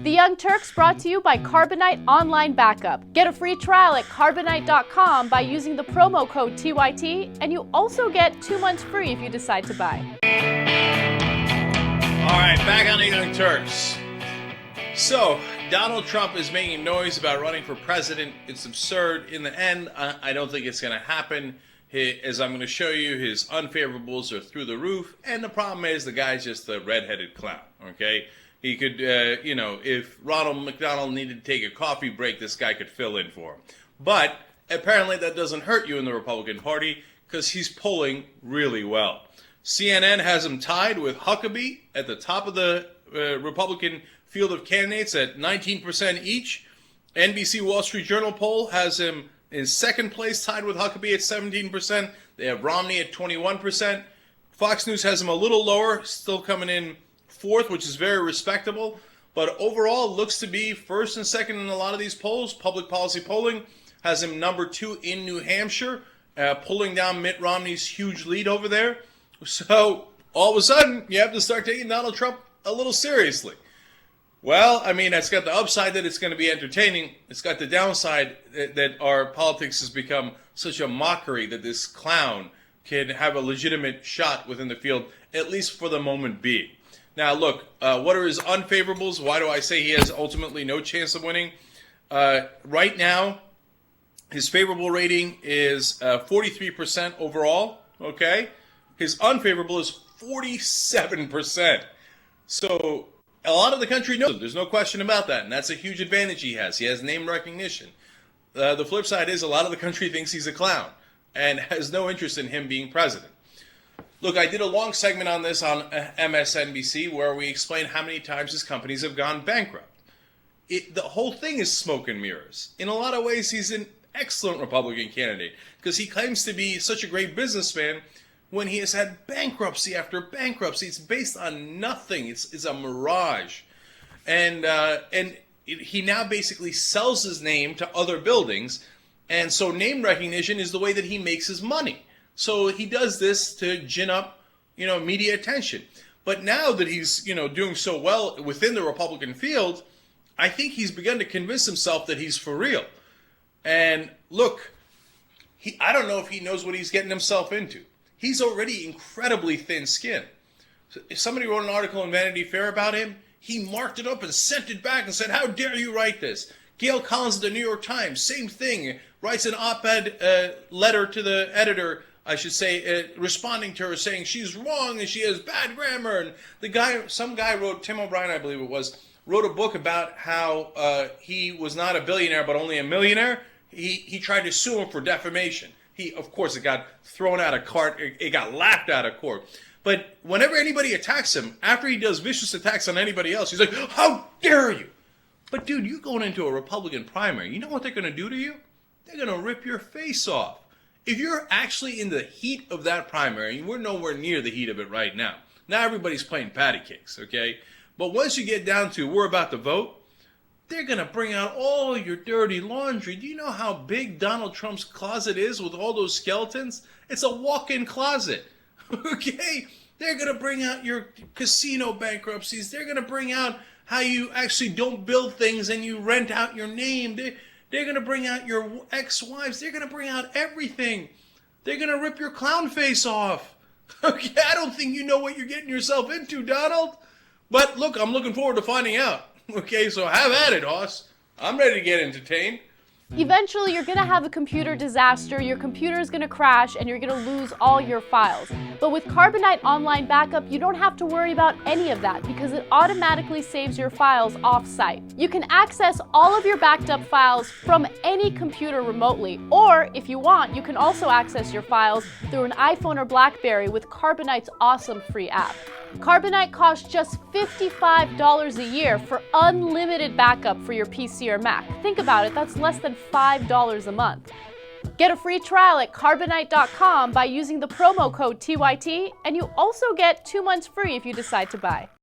The Young Turks brought to you by Carbonite Online Backup. Get a free trial at Carbonite.com by using the promo code TYT, and you also get 2 months free if you decide to buy. All right, back on the Young Turks. So, Donald Trump is making noise about running for president. It's absurd. In the end, I don't think it's going to happen. As I'm going to show you, his unfavorables are through the roof. And the problem is the guy's just a redheaded clown, okay? He could, if Ronald McDonald needed to take a coffee break, this guy could fill in for him. But apparently that doesn't hurt you in the Republican Party because he's polling really well. CNN has him tied with Huckabee at the top of the Republican field of candidates at 19% each. NBC Wall Street Journal poll has him in second place, tied with Huckabee at 17%. They have Romney at 21%. Fox News has him a little lower, still coming in fourth, which is very respectable. But overall, looks to be first and second in a lot of these polls. Public policy polling has him number 2 in New Hampshire, pulling down Mitt Romney's huge lead over there. So all of a sudden, you have to start taking Donald Trump a little seriously. Well, I mean, that's got the upside that it's going to be entertaining. It's got the downside that our politics has become such a mockery that this clown can have a legitimate shot within the field, at least for the moment being. Now, look, what are his unfavorables? Why do I say he has ultimately no chance of winning? Right now, his favorable rating is 43% overall, okay? His unfavorable is 47%. So a lot of the country knows him. There's no question about that, and that's a huge advantage he has. He has name recognition. The flip side is a lot of the country thinks he's a clown and has no interest in him being president. Look, I did a long segment on this on MSNBC where we explained how many times his companies have gone bankrupt. The whole thing is smoke and mirrors. In a lot of ways, he's an excellent Republican candidate because he claims to be such a great businessman when he has had bankruptcy after bankruptcy. It's based on nothing. It's a mirage. And he now basically sells his name to other buildings. And so name recognition is the way that he makes his money. So he does this to gin up, media attention. But now that he's, doing so well within the Republican field, I think he's begun to convince himself that he's for real. And look, I don't know if he knows what he's getting himself into. He's already incredibly thin-skinned. So if somebody wrote an article in Vanity Fair about him, he marked it up and sent it back and said, "How dare you write this?" Gail Collins of the New York Times, same thing, writes an op-ed letter to the editor, I should say, responding to her saying she's wrong and she has bad grammar. And some guy wrote, Tim O'Brien, I believe it was, wrote a book about how he was not a billionaire but only a millionaire. He tried to sue him for defamation. Of course, it got thrown out of court. It got laughed out of court. But whenever anybody attacks him, after he does vicious attacks on anybody else, he's like, "How dare you?" But dude, you're going into a Republican primary. You know what they're going to do to you? They're going to rip your face off. If you're actually in the heat of that primary, and we're nowhere near the heat of it right now. Now everybody's playing patty cakes, okay? But once you get down to we're about to vote, they're going to bring out all your dirty laundry. Do you know how big Donald Trump's closet is with all those skeletons? It's a walk-in closet, okay? They're going to bring out your casino bankruptcies. They're going to bring out how you actually don't build things and you rent out your name. They're going to bring out your ex-wives. They're going to bring out everything. They're going to rip your clown face off. Okay, I don't think you know what you're getting yourself into, Donald. But look, I'm looking forward to finding out. Okay, so have at it, Hoss. I'm ready to get entertained. Eventually, you're going to have a computer disaster, your computer is going to crash, and you're going to lose all your files. But with Carbonite Online Backup, you don't have to worry about any of that because it automatically saves your files off-site. You can access all of your backed up files from any computer remotely, or if you want, you can also access your files through an iPhone or BlackBerry with Carbonite's awesome free app. Carbonite costs just $55 a year for unlimited backup for your PC or Mac. Think about it, that's less than $5 a month. Get a free trial at Carbonite.com by using the promo code TYT, and you also get 2 months free if you decide to buy.